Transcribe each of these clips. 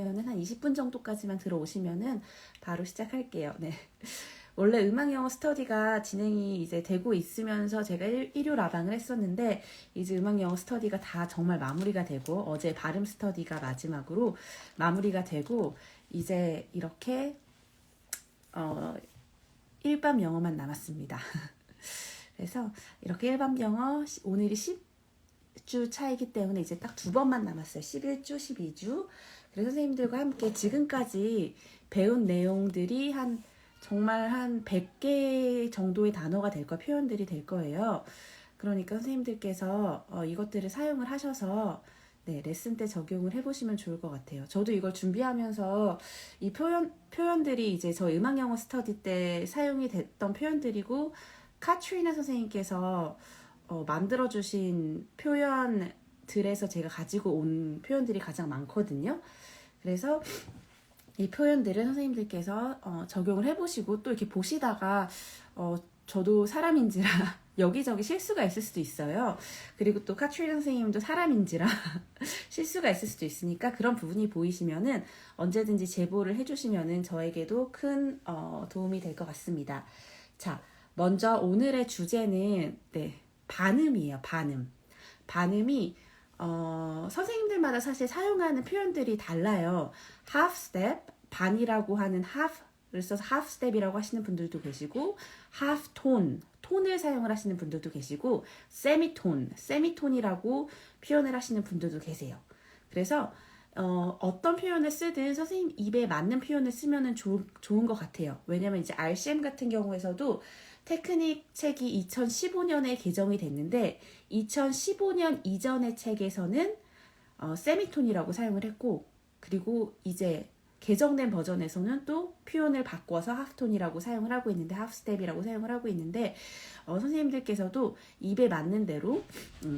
한 20분 정도까지만 들어오시면은 바로 시작할게요. 네. 원래 음악 영어 스터디가 진행이 이제 되고 있으면서 제가 일요 라방을 했었는데 이제 음악 영어 스터디가 다 정말 마무리가 되고 어제 발음 스터디가 마지막으로 마무리가 되고 이제 이렇게 일반 영어만 남았습니다. 그래서 이렇게 일반 영어 오늘이 10주 차이기 때문에 이제 딱 2번만 남았어요. 11주, 12주. 그래서 선생님들과 함께 지금까지 배운 내용들이 정말 한 100개 정도의 단어가 될 거예요. 표현들이 될 거예요. 그러니까 선생님들께서 이것들을 사용을 하셔서 네, 레슨 때 적용을 해보시면 좋을 것 같아요. 저도 이걸 준비하면서 이 표현들이 이제 저 음악 영어 스터디 때 사용이 됐던 표현들이고 카트리나 선생님께서 만들어주신 표현들에서 제가 가지고 온 표현들이 가장 많거든요. 그래서 이 표현들을 선생님들께서 적용을 해보시고 또 이렇게 보시다가 저도 사람인지라 여기저기 실수가 있을 수도 있어요. 그리고 또 카트리나 선생님도 사람인지라 실수가 있을 수도 있으니까 그런 부분이 보이시면은 언제든지 제보를 해주시면은 저에게도 큰 도움이 될 것 같습니다. 자, 먼저 오늘의 주제는 반음이에요. 반음이 선생님들마다 사실 사용하는 표현들이 달라요. half step, 반이라고 하는 half를 써서 half step이라고 하시는 분들도 계시고 half tone, 톤을 사용을 하시는 분들도 계시고 세미톤이라고 표현을 하시는 분들도 계세요. 그래서 어떤 표현을 쓰든 선생님 입에 맞는 표현을 쓰면 좋은 것 같아요. 왜냐면 이제 RCM 같은 경우에서도 테크닉 책이 2015년에 개정이 됐는데 2015년 이전의 책에서는 세미톤이라고 사용을 했고 그리고 이제 개정된 버전에서는 또 표현을 바꿔서 하프톤이라고 사용을 하고 있는데 하프스텝이라고 사용을 하고 있는데 선생님들께서도 입에 맞는 대로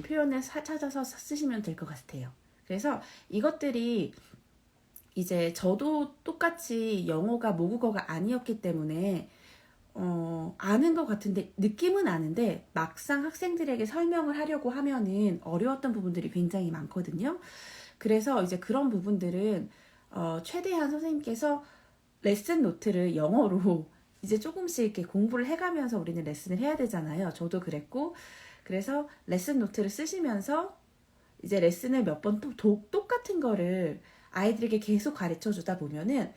표현을 찾아서 쓰시면 될 것 같아요. 그래서 이것들이 이제 저도 똑같이 영어가 모국어가 아니었기 때문에 아는 것 같은데 느낌은 아는데 막상 학생들에게 설명을 하려고 하면은 어려웠던 부분들이 굉장히 많거든요. 그래서 이제 그런 부분들은 최대한 선생님께서 레슨 노트를 영어로 이제 조금씩 이렇게 공부를 해가면서 우리는 레슨을 해야 되잖아요. 저도 그랬고 그래서 레슨 노트를 쓰시면서 이제 레슨을 몇 번 똑같은 거를 아이들에게 계속 가르쳐 주다 보면은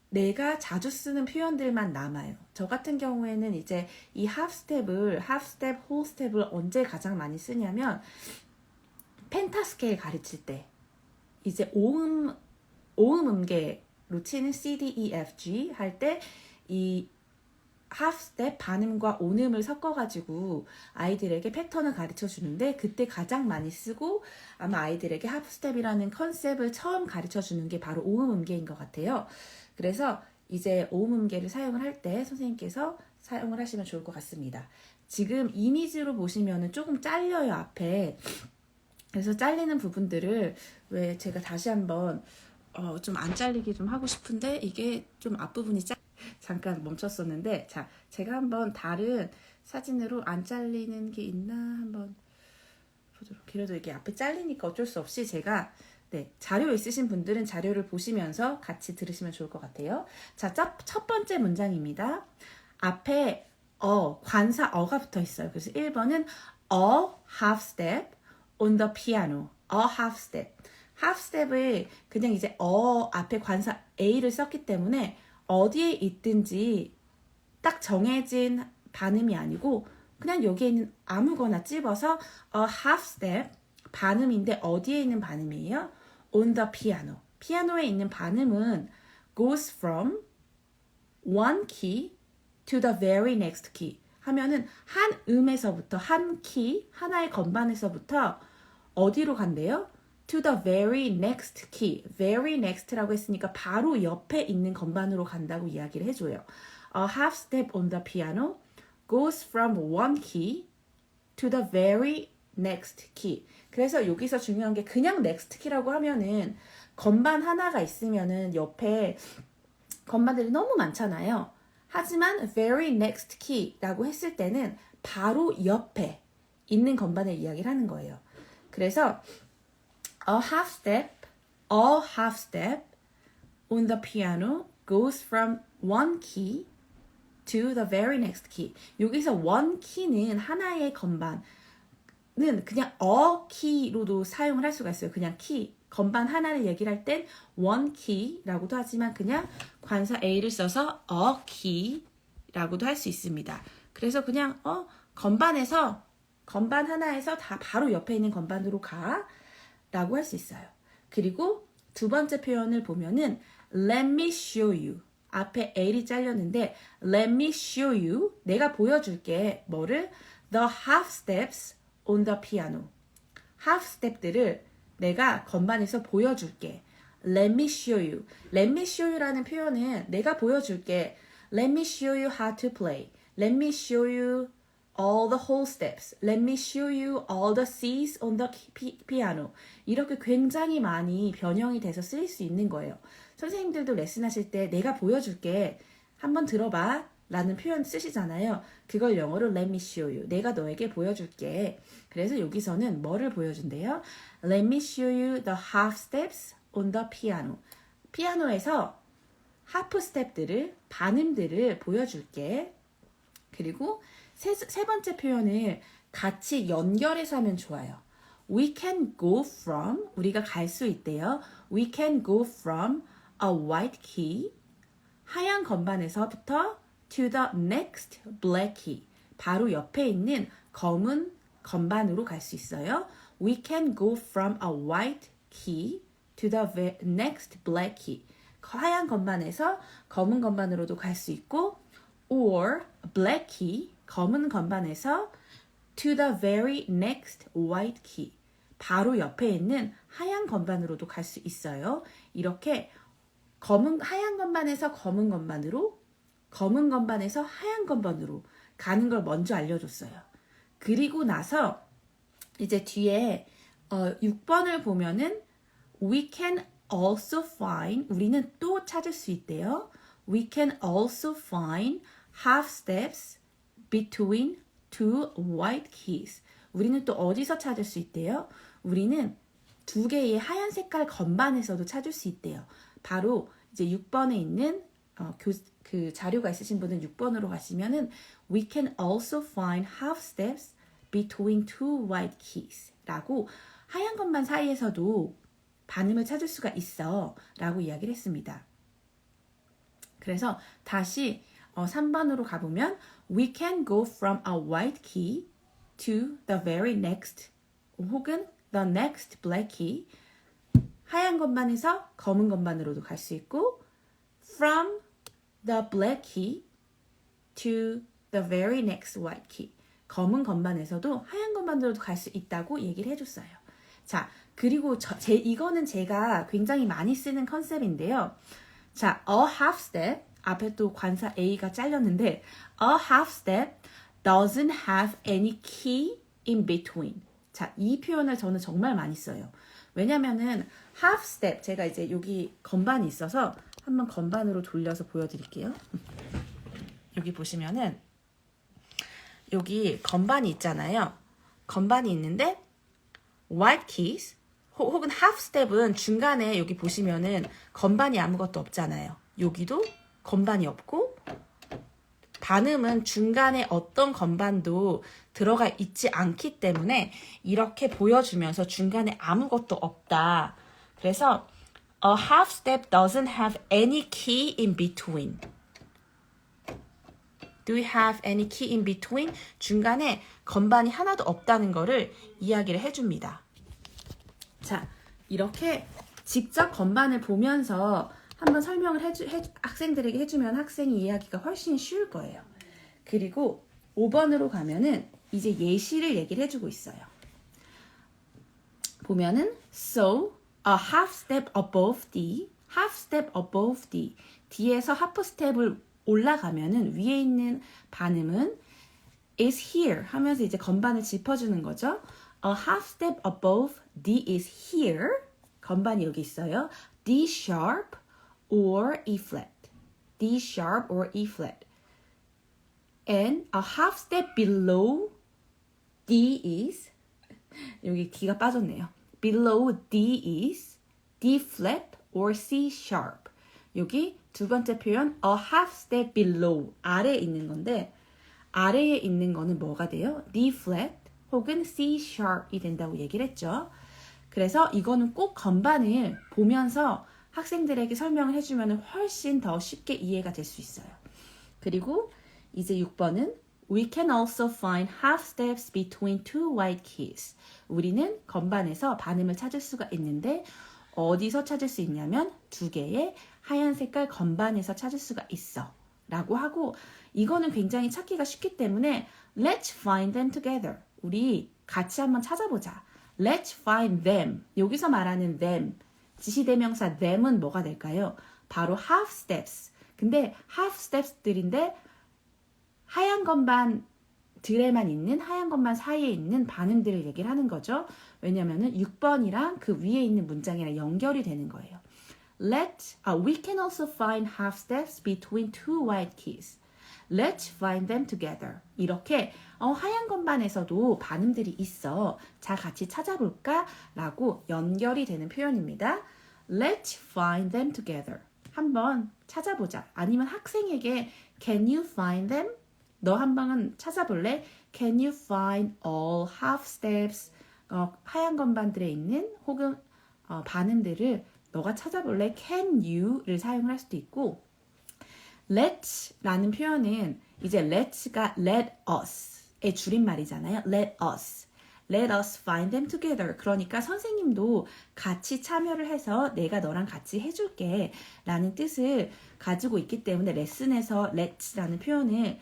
내가 자주 쓰는 표현들만 남아요. 저 같은 경우에는 이제 이 half step, whole step을 언제 가장 많이 쓰냐면 펜타 스케일 가르칠 때 이제 오음 음계로 치는 C, D, E, F, G 할 때 이 half step 반음과 온음을 섞어가지고 아이들에게 패턴을 가르쳐 주는데 그때 가장 많이 쓰고 아마 아이들에게 half step이라는 컨셉을 처음 가르쳐 주는 게 바로 오음 음계인 것 같아요. 그래서 이제 오음 음계를 사용을 할 때 선생님께서 사용을 하시면 좋을 것 같습니다. 지금 이미지로 보시면은 조금 잘려요, 앞에. 그래서 잘리는 부분들을 왜 제가 다시 한번 좀 안 잘리게 좀 하고 싶은데 이게 좀 앞부분이 잠깐 멈췄었는데 자, 제가 한번 다른 사진으로 안 잘리는 게 있나 한번 보도록. 그래도 이게 앞에 잘리니까 어쩔 수 없이 제가 자료 있으신 분들은 자료를 보시면서 같이 들으시면 좋을 것 같아요. 자, 첫 번째 문장입니다. 앞에 관사 어가 붙어 있어요. 그래서 1번은 a half step on the piano. a half step. half step을 그냥 이제 앞에 관사 A를 썼기 때문에 어디에 있든지 딱 정해진 반음이 아니고 그냥 여기에 있는 아무거나 찝어서 a half step 반음인데 어디에 있는 반음이에요? on the piano. 피아노에 있는 반음은 goes from one key to the very next key 하면은 한 음에서부터 한 키, 하나의 건반에서부터 어디로 간대요? to the very next key. very next라고 했으니까 바로 옆에 있는 건반으로 간다고 이야기를 해줘요. A half step on the piano goes from one key to the very next key. 그래서 여기서 중요한 게 그냥 next key라고 하면은 건반 하나가 있으면은 옆에 건반들이 너무 많잖아요. 하지만 very next key라고 했을 때는 바로 옆에 있는 건반을 이야기를 하는 거예요. 그래서 a half step on the piano goes from one key to the very next key. 여기서 one key는 하나의 건반은 그냥 키로도 사용을 할 수가 있어요. 그냥 키, 건반 하나를 얘기를 할 땐 one key라고도 하지만 그냥 관사 A를 써서 a key라고도 할 수 있습니다. 그래서 그냥 건반 하나에서 다 바로 옆에 있는 건반으로 가 라고 할 수 있어요. 그리고 두 번째 표현을 보면은 let me show you. 앞에 L이 잘렸는데 let me show you. 내가 보여줄게. 뭐를? The half steps on the piano. half step들을 내가 건반에서 보여줄게. Let me show you. Let me show you라는 표현은 내가 보여줄게. Let me show you how to play. Let me show you all the whole steps. Let me show you all the C's on the piano. 이렇게 굉장히 많이 변형이 돼서 쓰일 수 있는 거예요. 선생님들도 레슨하실 때 내가 보여줄게. 한번 들어봐. 라는 표현 쓰시잖아요. 그걸 영어로 let me show you. 내가 너에게 보여줄게. 그래서 여기서는 뭐를 보여준대요? Let me show you the half steps on the piano. 피아노에서 하프 스텝들을, 반음들을 보여줄게. 그리고 세 번째 표현을 같이 연결해서 하면 좋아요. We can go from, 우리가 갈 수 있대요. We can go from a white key, 하얀 건반에서부터 to the next black key, 바로 옆에 있는 검은 건반으로 갈 수 있어요. We can go from a white key to the next black key. 하얀 건반에서 검은 건반으로도 갈 수 있고 or black key, 검은 건반에서 to the very next white key, 바로 옆에 있는 하얀 건반으로도 갈 수 있어요. 이렇게 하얀 건반에서 검은 건반으로, 검은 건반에서 하얀 건반으로 가는 걸 먼저 알려줬어요. 그리고 나서 이제 뒤에 6번을 보면은 we can also find, 우리는 또 찾을 수 있대요. We can also find half steps between two white keys. 우리는 또 어디서 찾을 수 있대요? 우리는 두 개의 하얀 색깔 건반에서도 찾을 수 있대요. 바로 이제 6번에 있는 그 자료가 있으신 분은 6번으로 가시면은 we can also find half steps between two white keys 라고 하얀 건반 사이에서도 반음을 찾을 수가 있어 라고 이야기를 했습니다. 그래서 다시 3번으로 가보면 we can go from a white key to the very next 혹은 the next black key, 하얀 건반에서 검은 건반으로도 갈 수 있고 from the black key to the very next white key, 검은 건반에서도 하얀 건반으로도 갈 수 있다고 얘기를 해줬어요. 자, 그리고 이거는 제가 굉장히 많이 쓰는 컨셉인데요. 자, a half step, 앞에 또 관사 A가 잘렸는데 a half step doesn't have any key in between. 자, 이 표현을 저는 정말 많이 써요. 왜냐면은 half step, 제가 이제 여기 건반이 있어서 한번 건반으로 돌려서 보여드릴게요. 여기 보시면은 여기 건반이 있잖아요. 건반이 있는데 white keys 혹은 half step은 중간에 여기 보시면은 건반이 아무것도 없잖아요. 여기도 건반이 없고 반음은 중간에 어떤 건반도 들어가 있지 않기 때문에 이렇게 보여주면서 중간에 아무것도 없다. 그래서 a half step doesn't have any key in between. Do we have any key in between? 중간에 건반이 하나도 없다는 거를 이야기를 해줍니다. 자, 이렇게 직접 건반을 보면서 한번 설명을 학생들에게 해주면 학생이 이해하기가 훨씬 쉬울 거예요. 그리고 5번으로 가면은 이제 예시를 얘기를 해주고 있어요. 보면은 so a half step above D, half step above D, D에서 하프 스텝을 올라가면은 위에 있는 반음은 is here 하면서 이제 건반을 짚어주는 거죠. A half step above D is here. 건반이 여기 있어요. D sharp or E flat. D sharp or E flat. And a half step below D is, 여기 D가 빠졌네요. Below D is D flat or C sharp. 여기 두 번째 표현 a half step below 아래에 있는 건데 아래에 있는 거는 뭐가 돼요? D flat 혹은 C sharp이 된다고 얘기를 했죠. 그래서 이거는 꼭 건반을 보면서 학생들에게 설명을 해주면 훨씬 더 쉽게 이해가 될 수 있어요. 그리고 이제 6번은 We can also find half steps between two white keys. 우리는 건반에서 반음을 찾을 수가 있는데 어디서 찾을 수 있냐면 두 개의 하얀 색깔 건반에서 찾을 수가 있어 라고 하고 이거는 굉장히 찾기가 쉽기 때문에 Let's find them together. 우리 같이 한번 찾아보자. Let's find them. 여기서 말하는 them, 지시대명사 them은 뭐가 될까요? 바로 half steps. 근데 half steps들인데 하얀 건반들에만 있는 하얀 건반 사이에 있는 반음들을 얘기를 하는 거죠. 왜냐면은 6번이랑 그 위에 있는 문장이랑 연결이 되는 거예요. We can also find half steps between two white keys. Let's find them together. 이렇게 하얀 건반에서도 반음들이 있어. 자, 같이 찾아볼까? 라고 연결이 되는 표현입니다. Let's find them together. 한번 찾아보자. 아니면 학생에게 Can you find them? 너 한번 찾아볼래? Can you find all half steps? 하얀 건반들에 있는 혹은 반음들을 너가 찾아볼래? Can you를 사용을 할 수도 있고 Let's라는 표현은 이제 let's가 let us의 줄임말이잖아요. Let us. Let us find them together. 그러니까 선생님도 같이 참여를 해서 내가 너랑 같이 해줄게 라는 뜻을 가지고 있기 때문에 레슨에서 let's라는 표현을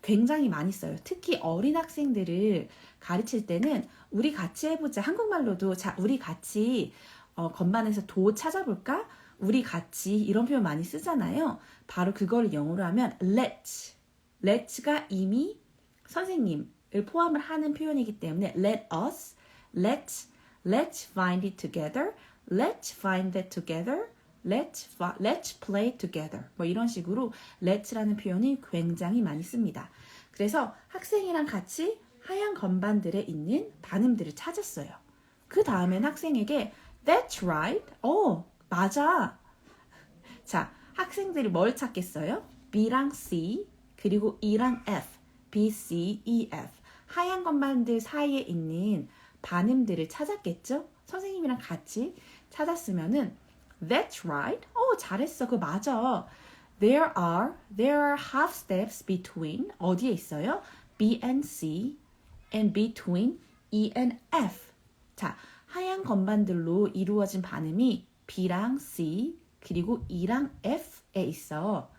굉장히 많이 써요. 특히 어린 학생들을 가르칠 때는 우리 같이 해보자. 한국말로도 자 우리 같이 건반에서 도 찾아볼까? 우리 같이 이런 표현 많이 쓰잖아요. 바로 그걸 영어로 하면 let's. let's가 이미 선생님을 포함을 하는 표현이기 때문에 let us, let's find it together, let's find that together, let's play together. 뭐 이런 식으로 let's라는 표현이 굉장히 많이 씁니다. 그래서 학생이랑 같이 하얀 건반들에 있는 반음들을 찾았어요. 그 다음엔 학생에게 That's right. 맞아. 자, 학생들이 뭘 찾겠어요? B랑 C, 그리고 E랑 F, B, C, E, F. 하얀 건반들 사이에 있는 반음들을 찾았겠죠? 선생님이랑 같이 찾았으면은 That's right. 잘했어. 그거 맞아. There are half steps between 어디에 있어요? B and C and between E and F. 자, 하얀 건반들로 이루어진 반음이 B랑 C 그리고 E랑 F에 있어.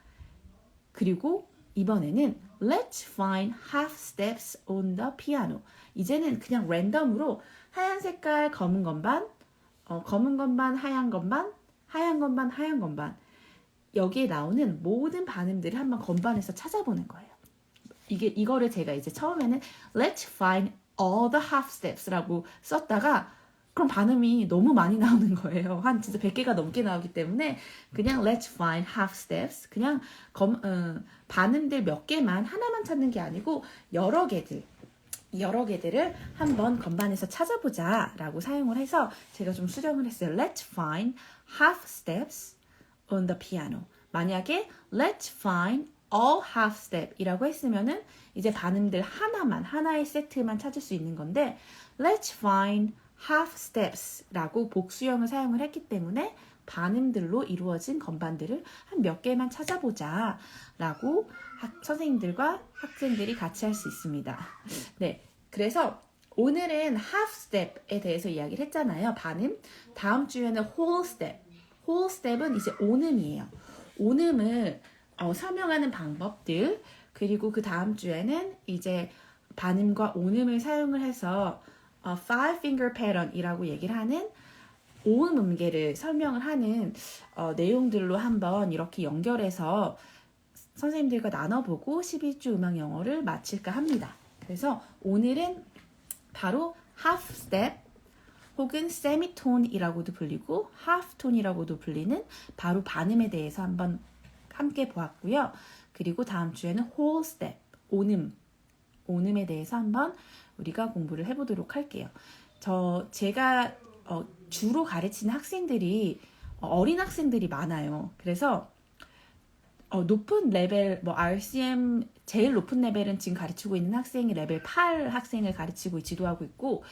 그리고 이번에는 Let's find half steps on the piano. 이제는 그냥 랜덤으로 하얀 색깔 검은 건반, 검은 건반, 하얀 건반, 하얀 건반, 하얀 건반. 여기에 나오는 모든 반음들을 한번 건반에서 찾아보는 거예요. 이거를 제가 이제 처음에는 Let's find all the half steps라고 썼다가 그럼 반음이 너무 많이 나오는 거예요. 한 진짜 100개가 넘게 나오기 때문에 그냥 Let's find half steps 그냥 반음들 몇 개만 하나만 찾는 게 아니고 여러 개들을 한번 건반에서 찾아보자 라고 사용을 해서 제가 좀 수정을 했어요. Let's find half steps on the piano. 만약에 Let's find all half step 이라고 했으면은 이제 반음들 하나의 세트만 찾을 수 있는 건데 Let's find half steps 라고 복수형을 사용을 했기 때문에 반음들로 이루어진 건반들을 한 몇 개만 찾아보자 라고 선생님들과 학생들이 같이 할 수 있습니다. 네, 그래서 오늘은 half step에 대해서 이야기를 했잖아요. 반음. 다음 주에는 whole step. whole step은 이제 온음이에요. 온음을 설명하는 방법들 그리고 그 다음 주에는 이제 반음과 온음을 사용을 해서 five finger pattern이라고 얘기를 하는 오음 음계를 설명을 하는 내용들로 한번 이렇게 연결해서 선생님들과 나눠보고 11주 음악 영어를 마칠까 합니다. 그래서 오늘은 바로 half step 혹은 semitone이라고도 불리고 half tone이라고도 불리는 바로 반음에 대해서 한번 함께 보았고요. 그리고 다음 주에는 whole step, 온음에 대해서 한번 우리가 공부를 해보도록 할게요. 제가 주로 가르치는 학생들이 어린 학생들이 많아요. 그래서 높은 레벨, 뭐 RCM 제일 높은 레벨은 지금 가르치고 있는 학생이 레벨 8 학생을 가르치고 지도하고 있고,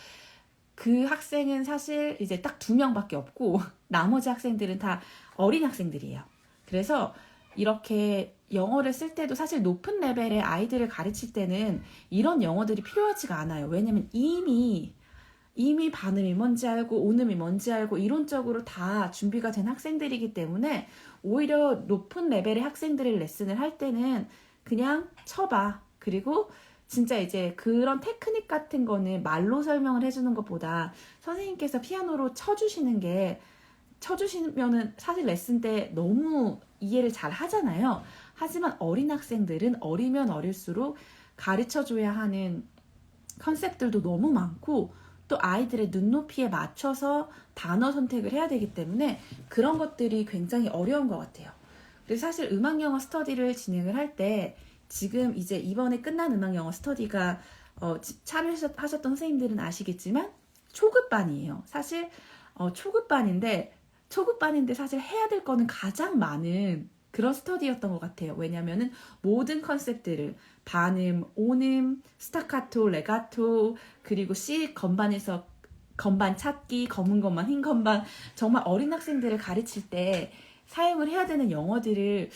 그 학생은 사실 이제 딱 2명밖에 없고 나머지 학생들은 다 어린 학생들이에요. 그래서 이렇게 영어를 쓸 때도 사실 높은 레벨의 아이들을 가르칠 때는 이런 영어들이 필요하지가 않아요. 왜냐면 이미 반음이 뭔지 알고 온음이 뭔지 알고 이론적으로 다 준비가 된 학생들이기 때문에 오히려 높은 레벨의 학생들의 레슨을 할 때는 그냥 쳐봐. 그리고 진짜 이제 그런 테크닉 같은 거는 말로 설명을 해주는 것보다 선생님께서 피아노로 쳐주시면은 사실 레슨 때 너무 이해를 잘 하잖아요. 하지만 어린 학생들은 어리면 어릴수록 가르쳐줘야 하는 컨셉들도 너무 많고, 또 아이들의 눈높이에 맞춰서 단어 선택을 해야 되기 때문에 그런 것들이 굉장히 어려운 것 같아요. 그래서 사실 음악 영어 스터디를 진행을 할 때, 지금 이제 이번에 끝난 음악 영어 스터디가 참여하셨던 선생님들은 아시겠지만 초급반이에요. 사실 초급반인데 사실 해야 될 거는 가장 많은 그런 스터디였던 것 같아요. 왜냐면은 모든 컨셉들을 반음, 온음, 스타카토, 레가토, 그리고 C 건반에서 건반 찾기, 검은 건반, 흰 건반, 정말 어린 학생들을 가르칠 때 사용을 해야 되는 영어들을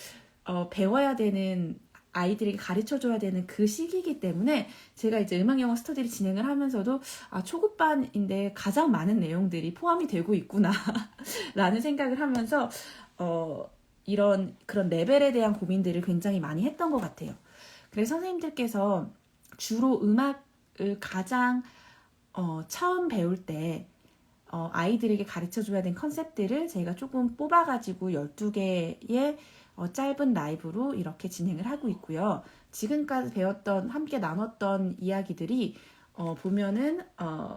배워야 되는, 아이들에게 가르쳐줘야 되는 그 시기이기 때문에 제가 이제 음악 영어 스터디를 진행을 하면서도 초급반인데 가장 많은 내용들이 포함이 되고 있구나 라는 생각을 하면서 이런 그런 레벨에 대한 고민들을 굉장히 많이 했던 것 같아요. 그래서 선생님들께서 주로 음악을 가장 처음 배울 때 아이들에게 가르쳐줘야 되는 컨셉들을 제가 조금 뽑아가지고 12개의 짧은 라이브로 이렇게 진행을 하고 있고요. 지금까지 배웠던, 함께 나눴던 이야기들이 보면은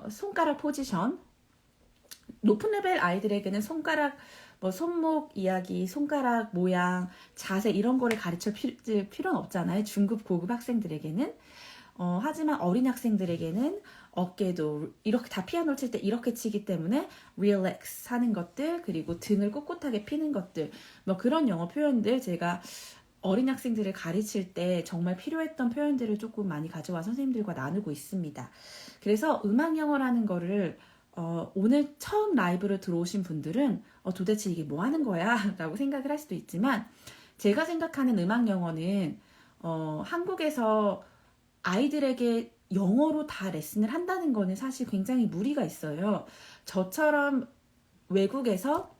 손가락 포지션, 높은 레벨 아이들에게는 손가락, 손목 이야기, 손가락 모양, 자세 이런 거를 가르칠 필요는 없잖아요. 중급, 고급 학생들에게는. 하지만 어린 학생들에게는 어깨도 이렇게 다 피아노를 칠 때 이렇게 치기 때문에 relax 하는 것들, 그리고 등을 꼿꼿하게 피는 것들, 그런 영어 표현들 제가 어린 학생들을 가르칠 때 정말 필요했던 표현들을 조금 많이 가져와 선생님들과 나누고 있습니다. 그래서 음악 영어라는 거를 오늘 처음 라이브를 들어오신 분들은 도대체 이게 뭐 하는 거야? 라고 생각을 할 수도 있지만, 제가 생각하는 음악 영어는 한국에서 아이들에게 영어로 다 레슨을 한다는 거는 사실 굉장히 무리가 있어요. 저처럼 외국에서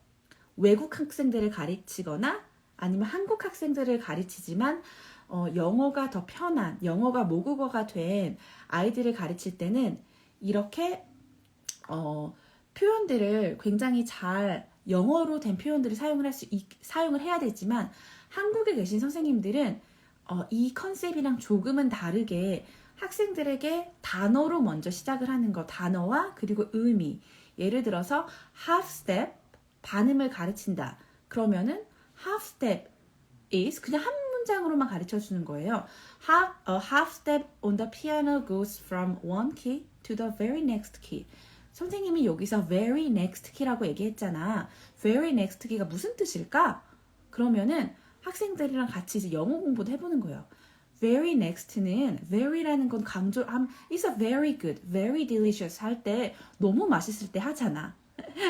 외국 학생들을 가르치거나 아니면 한국 학생들을 가르치지만 영어가 더 편한, 영어가 모국어가 된 아이들을 가르칠 때는 이렇게 표현들을 굉장히 잘 영어로 된 표현들을 사용을 해야 되지만, 한국에 계신 선생님들은 이 컨셉이랑 조금은 다르게 학생들에게 단어로 먼저 시작을 하는 거, 단어와 그리고 의미. 예를 들어서 half step, 반음을 가르친다. 그러면은 half step is 그냥 한 문장으로만 가르쳐 주는 거예요. A half step on the piano goes from one key to the very next key. 선생님이 여기서 very next key라고 얘기했잖아. very next key가 무슨 뜻일까? 그러면은 학생들이랑 같이 이제 영어 공부도 해보는 거예요. very next는 very라는 건 it's a very good, very delicious 할 때 너무 맛있을 때 하잖아.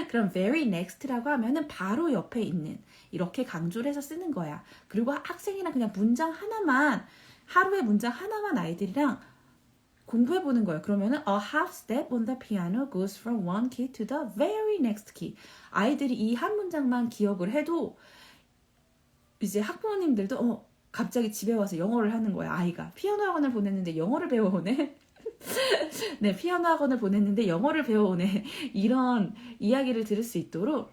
그럼 very next라고 하면은 바로 옆에 있는, 이렇게 강조를 해서 쓰는 거야. 그리고 학생이랑 그냥 하루에 문장 하나만 아이들이랑 공부해보는 거예요. 그러면은 a half step on the piano goes from one key to the very next key. 아이들이 이 한 문장만 기억을 해도 이제 학부모님들도 갑자기 집에 와서 영어를 하는 거야. 아이가 피아노 학원을 보냈는데 영어를 배워오네. 네, 피아노 학원을 보냈는데 영어를 배워오네. 이런 이야기를 들을 수 있도록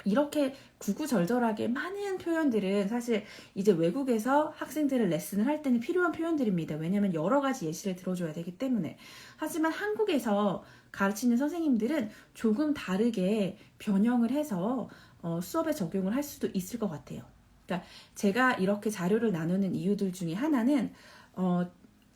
이렇게 구구절절하게 많은 표현들은 사실 이제 외국에서 학생들을 레슨을 할 때는 필요한 표현들입니다. 왜냐하면 여러 가지 예시를 들어줘야 되기 때문에. 하지만 한국에서 가르치는 선생님들은 조금 다르게 변형을 해서 수업에 적용을 할 수도 있을 것 같아요. 그러니까 제가 이렇게 자료를 나누는 이유들 중에 하나는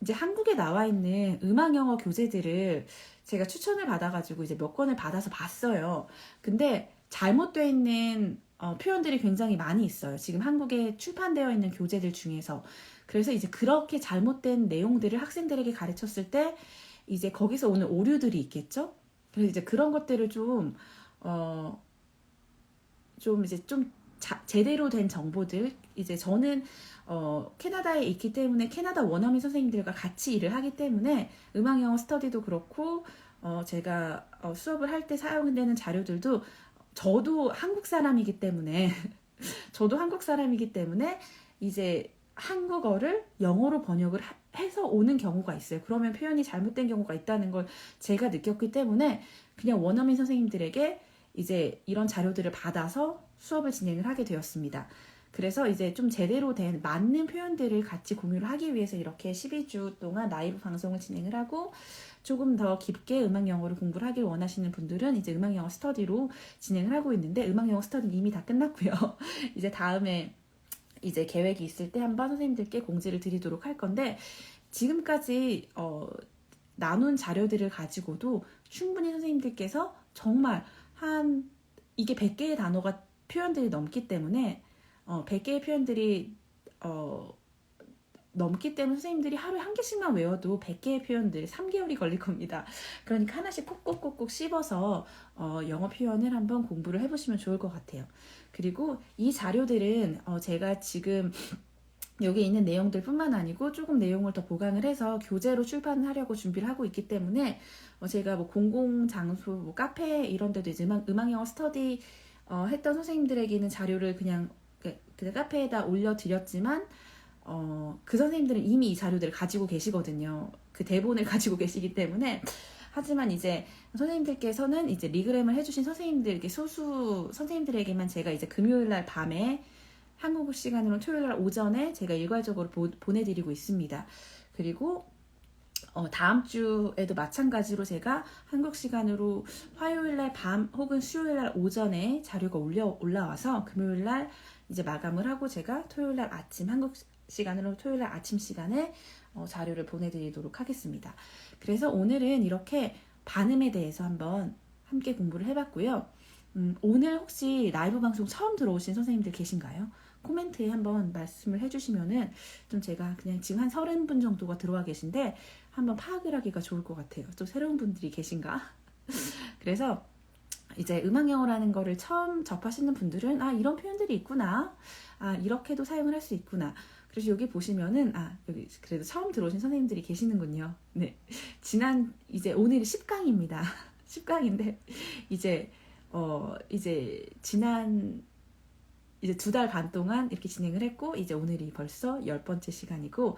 이제 한국에 나와 있는 음악 영어 교재들을 제가 추천을 받아가지고 이제 몇 권을 받아서 봤어요. 근데 잘못되어 있는 표현들이 굉장히 많이 있어요. 지금 한국에 출판되어 있는 교재들 중에서. 그래서 이제 그렇게 잘못된 내용들을 학생들에게 가르쳤을 때 이제 거기서 오는 오류들이 있겠죠. 그래서 이제 그런 것들을 좀 이제 좀 제대로 된 정보들, 이제 저는 캐나다에 있기 때문에 캐나다 원어민 선생님들과 같이 일을 하기 때문에 음악 영어 스터디도 그렇고 제가 수업을 할 때 사용되는 자료들도 저도 한국 사람이기 때문에 저도 한국 사람이기 때문에 이제 한국어를 영어로 번역을 해서 오는 경우가 있어요. 그러면 표현이 잘못된 경우가 있다는 걸 제가 느꼈기 때문에 그냥 원어민 선생님들에게 이제 이런 자료들을 받아서 수업을 진행을 하게 되었습니다. 그래서 이제 좀 제대로 된 맞는 표현들을 같이 공유를 하기 위해서 이렇게 12주 동안 라이브 방송을 진행을 하고, 조금 더 깊게 음악 영어를 공부를 하길 원하시는 분들은 이제 음악 영어 스터디로 진행을 하고 있는데, 음악 영어 스터디는 이미 다 끝났고요. 이제 다음에 이제 계획이 있을 때 한번 선생님들께 공지를 드리도록 할 건데, 지금까지 나눈 자료들을 가지고도 충분히 선생님들께서 정말 이게 100개의 단어가 표현들이 넘기 때문에 100개의 표현들이 넘기 때문에 선생님들이 하루에 한 개씩만 외워도 100개의 표현들 3개월이 걸릴 겁니다. 그러니까 하나씩 콕콕콕콕 씹어서 영어 표현을 한번 공부를 해보시면 좋을 것 같아요. 그리고 이 자료들은 제가 지금 여기 있는 내용들 뿐만 아니고 조금 내용을 더 보강을 해서 교재로 출판을 하려고 준비를 하고 있기 때문에 제가 뭐 공공장소, 뭐 카페 이런 데도 이제 음악 영어 스터디 했던 선생님들에게는 자료를 그냥 카페에다 올려드렸지만 그 선생님들은 이미 이 자료들을 가지고 계시거든요. 그 대본을 가지고 계시기 때문에. 하지만 이제 선생님들께서는 이제 리그램을 해주신 선생님들에게, 소수 선생님들에게만 제가 이제 금요일날 밤에, 한국 시간으로 토요일날 오전에 제가 일괄적으로 보내드리고 있습니다. 그리고 다음 주에도 마찬가지로 제가 한국 시간으로 화요일날 밤 혹은 수요일날 오전에 자료가 올라와서 금요일날 이제 마감을 하고 제가 토요일날 아침, 한국 시간으로 토요일날 아침 시간에 자료를 보내드리도록 하겠습니다. 그래서 오늘은 이렇게 반음에 대해서 한번 함께 공부를 해봤고요. 오늘 혹시 라이브 방송 처음 들어오신 선생님들 계신가요? 코멘트에 한번 말씀을 해주시면은 좀 제가 그냥 지금 한 30분 정도가 들어와 계신데 한번 파악을 하기가 좋을 것 같아요. 또 새로운 분들이 계신가? 그래서 이제 음악 영어라는 거를 처음 접하시는 분들은 이런 표현들이 있구나, 이렇게도 사용을 할 수 있구나. 그래서 여기 보시면은 여기 그래도 처음 들어오신 선생님들이 계시는군요. 네, 이제 오늘이 10강입니다. 10강인데 이제 지난 이제 2달 반 동안 이렇게 진행을 했고, 이제 오늘이 벌써 10번째 시간이고,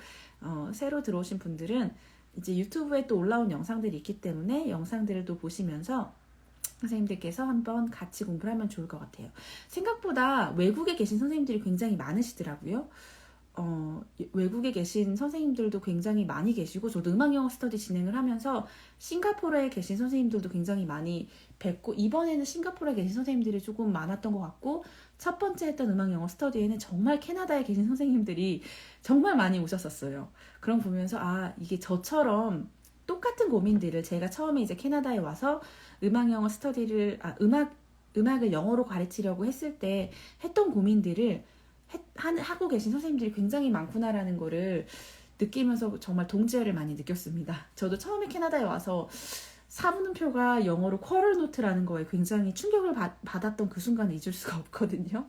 새로 들어오신 분들은 이제 유튜브에 또 올라온 영상들이 있기 때문에 영상들을 또 보시면서 선생님들께서 한번 같이 공부를 하면 좋을 것 같아요. 생각보다 외국에 계신 선생님들이 굉장히 많으시더라고요. 외국에 계신 선생님들도 굉장히 많이 계시고, 저도 음악 영어 스터디 진행을 하면서 싱가포르에 계신 선생님들도 굉장히 많이 뵙고, 이번에는 싱가포르에 계신 선생님들이 조금 많았던 것 같고, 첫 번째 했던 음악 영어 스터디에는 정말 캐나다에 계신 선생님들이 정말 많이 오셨었어요. 그럼 보면서 이게 저처럼 똑같은 고민들을 제가 처음에 이제 캐나다에 와서 음악 영어 스터디를 음악을 영어로 가르치려고 했을 때 했던 고민들을 하고 계신 선생님들이 굉장히 많구나라는 거를 느끼면서 정말 동지애를 많이 느꼈습니다. 저도 처음에 캐나다에 와서 사분음표가 영어로 쿼럴 노트라는 거에 굉장히 충격을 받았던 그 순간을 잊을 수가 없거든요.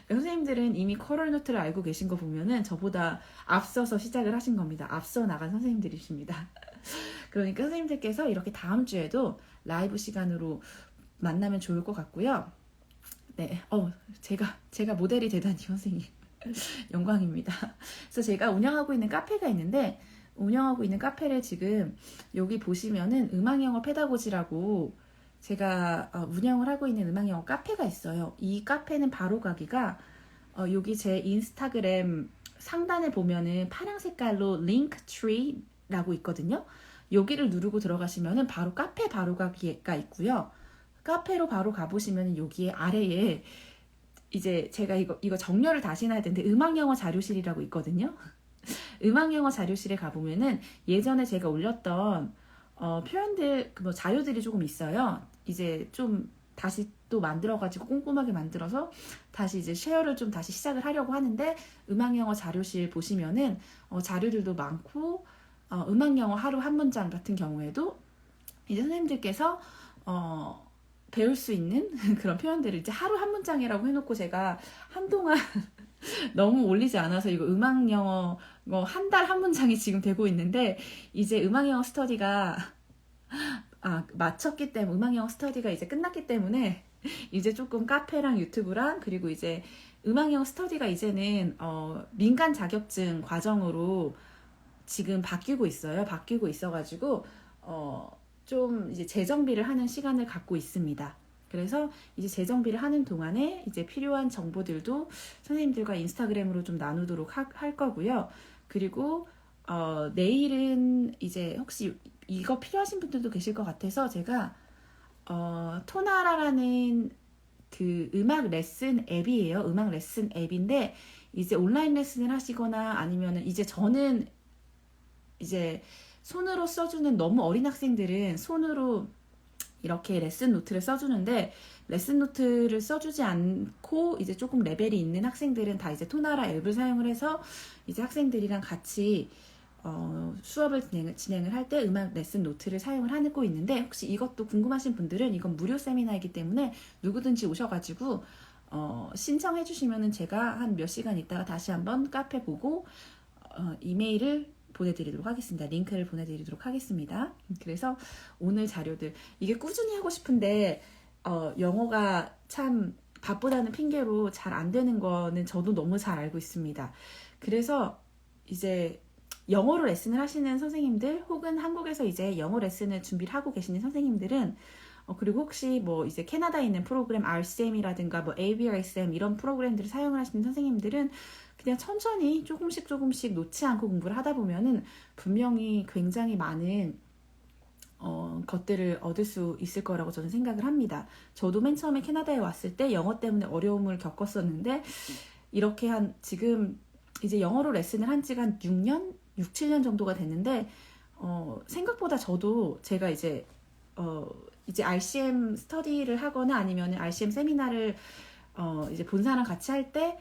선생님들은 이미 쿼럴 노트를 알고 계신 거 보면은 저보다 앞서서 시작을 하신 겁니다. 앞서 나간 선생님들이십니다. 그러니까 선생님들께서 이렇게 다음 주에도 라이브 시간으로 만나면 좋을 것 같고요. 네, 제가 모델이 되다니 선생님 영광입니다. 그래서 제가 운영하고 있는 카페가 있는데, 운영하고 있는 카페를 지금 여기 보시면은 음악영어 페다고지라고 제가 운영을 하고 있는 음악영어 카페가 있어요. 이 카페는 바로 가기가 여기 제 인스타그램 상단에 보면은 파란 색깔로 링크트리라고 있거든요. 여기를 누르고 들어가시면은 바로 카페 바로 가기가 있고요. 카페로 바로 가보시면 여기에 아래에 이제 제가 이거 정렬을 다시 해야 되는데 음악영어 자료실이라고 있거든요. 음악영어 자료실에 가보면은 예전에 제가 올렸던 표현들, 뭐 자료들이 조금 있어요. 이제 좀 다시 또 만들어가지고 꼼꼼하게 만들어서 다시 이제 쉐어를 좀 다시 시작을 하려고 하는데, 음악 영어 자료실 보시면은 자료들도 많고, 음악 영어 하루 한 문장 같은 경우에도 이제 선생님들께서 배울 수 있는 그런 표현들을 이제 하루 한 문장이라고 해놓고, 제가 한동안 너무 올리지 않아서 이거 음악 영어 한 달 한 문장이 지금 되고 있는데, 이제 음악 영어 스터디가 마쳤기 때문에, 음악 영어 스터디가 이제 끝났기 때문에 이제 조금 카페랑 유튜브랑, 그리고 이제 음악 영어 스터디가 이제는 민간 자격증 과정으로 지금 바뀌고 있어요. 바뀌고 있어가지고 좀 이제 재정비를 하는 시간을 갖고 있습니다. 그래서 이제 재정비를 하는 동안에 이제 필요한 정보들도 선생님들과 인스타그램으로 좀 나누도록 할 거고요. 그리고 내일은 이제 혹시 이거 필요하신 분들도 계실 것 같아서, 제가 토나라라는 그 음악 레슨 앱이에요. 음악 레슨 앱인데, 이제 온라인 레슨을 하시거나 아니면은 이제 저는 이제 손으로 써주는, 너무 어린 학생들은 손으로 이렇게 레슨 노트를 써주는데, 레슨 노트를 써주지 않고 이제 조금 레벨이 있는 학생들은 다 이제 토나라 앱을 사용을 해서 이제 학생들이랑 같이 수업을 진행을 할 때 음악 레슨 노트를 사용을 하고 있는데, 혹시 이것도 궁금하신 분들은, 이건 무료 세미나이기 때문에 누구든지 오셔가지고 신청해 주시면은 제가 한 몇 시간 있다가 다시 한번 카페 보고 이메일을 보내드리도록 하겠습니다. 링크를 보내드리도록 하겠습니다. 그래서 오늘 자료들, 이게 꾸준히 하고 싶은데 영어가 참 바쁘다는 핑계로 잘 안 되는 거는 저도 너무 잘 알고 있습니다. 그래서 이제 영어로 레슨을 하시는 선생님들, 혹은 한국에서 이제 영어 레슨을 준비를 하고 계시는 선생님들은, 그리고 혹시 뭐 이제 캐나다에 있는 프로그램 RCM이라든가 뭐 ABRSM 이런 프로그램들을 사용을 하시는 선생님들은 그냥 천천히 조금씩 놓지 않고 공부를 하다 보면은 분명히 굉장히 많은 것들을 얻을 수 있을 거라고 저는 생각을 합니다. 저도 맨 처음에 캐나다에 왔을 때 영어 때문에 어려움을 겪었었는데, 이렇게 지금 이제 영어로 레슨을 한 지가 한 6년? 6, 7년 정도가 됐는데, 생각보다 저도 제가 이제 RCM 스터디를 하거나 아니면 RCM 세미나를 이제 본사랑 같이 할 때,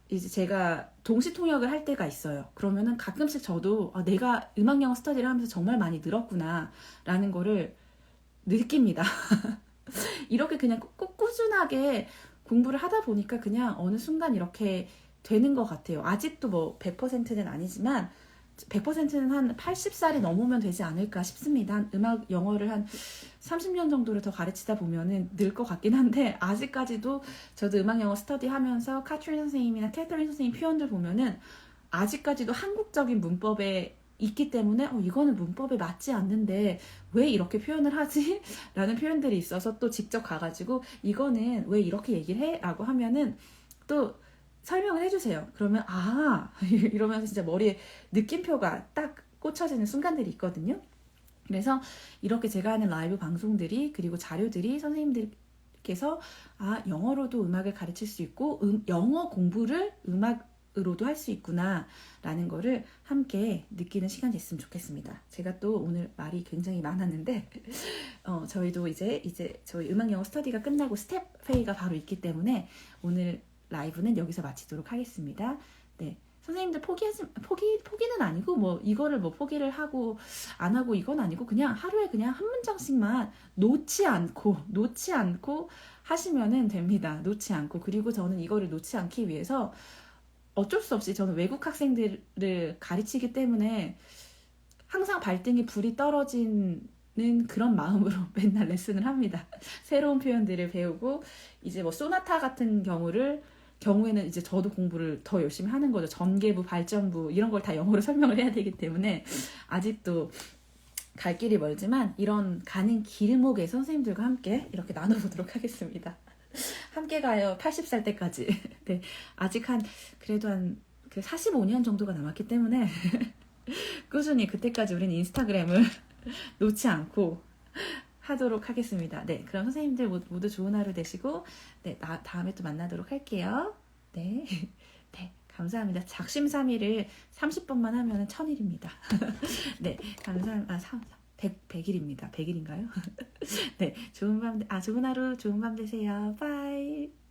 이제 제가 동시 통역을 할 때가 있어요. 그러면은 가끔씩 저도 내가 음악 영어 스터디를 하면서 정말 많이 늘었구나 라는 거를 느낍니다. 이렇게 그냥 꾸준하게 공부를 하다 보니까 그냥 어느 순간 이렇게 되는 것 같아요. 아직도 뭐 100%는 아니지만 100%는 한 80살이 넘으면 되지 않을까 싶습니다. 음악 영어를 한 30년 정도를 더 가르치다 보면은 늘 것 같긴 한데, 아직까지도 저도 음악 영어 스터디 하면서 카트린 선생님이나 캐터린 선생님 표현들 보면은 아직까지도 한국적인 문법에 있기 때문에 이거는 문법에 맞지 않는데 왜 이렇게 표현을 하지? 라는 표현들이 있어서 또 직접 가가지고 이거는 왜 이렇게 얘기를 해? 라고 하면은 또 설명을 해주세요. 그러면 이러면서 진짜 머리에 느낌표가 딱 꽂혀지는 순간들이 있거든요. 그래서 이렇게 제가 하는 라이브 방송들이, 그리고 자료들이 선생님들께서 영어로도 음악을 가르칠 수 있고 영어 공부를 음악으로도 할 수 있구나 라는 거를 함께 느끼는 시간이 됐으면 좋겠습니다. 제가 또 오늘 말이 굉장히 많았는데 저희도 이제 저희 음악 영어 스터디가 끝나고 스텝 회의가 바로 있기 때문에 오늘 라이브는 여기서 마치도록 하겠습니다. 네. 선생님들 포기는 아니고, 뭐, 이거를 뭐 포기를 하고, 안 하고, 이건 아니고, 그냥 하루에 그냥 한 문장씩만 놓지 않고 하시면은 됩니다. 놓지 않고. 그리고 저는 이거를 놓지 않기 위해서 어쩔 수 없이 저는 외국 학생들을 가르치기 때문에 항상 발등에 불이 떨어지는 그런 마음으로 맨날 레슨을 합니다. 새로운 표현들을 배우고, 이제 뭐 소나타 같은 경우에는 이제 저도 공부를 더 열심히 하는 거죠. 전개부, 발전부 이런 걸 다 영어로 설명을 해야 되기 때문에 아직도 갈 길이 멀지만, 이런 가는 길목에 선생님들과 함께 이렇게 나눠보도록 하겠습니다. 함께 가요. 80살 때까지. 네, 아직 그래도 한 45년 정도가 남았기 때문에 꾸준히 그때까지 우리는 인스타그램을 놓지 않고 하도록 하겠습니다. 네, 그럼 선생님들 모두 좋은 하루 되시고, 네, 다음에 또 만나도록 할게요. 네, 네, 감사합니다. 작심삼일을 30번만 하면 1000일입니다. 네, 감사합니다. 100일입니다. 100일인가요? 네, 좋은 하루, 좋은 밤 되세요. 바이.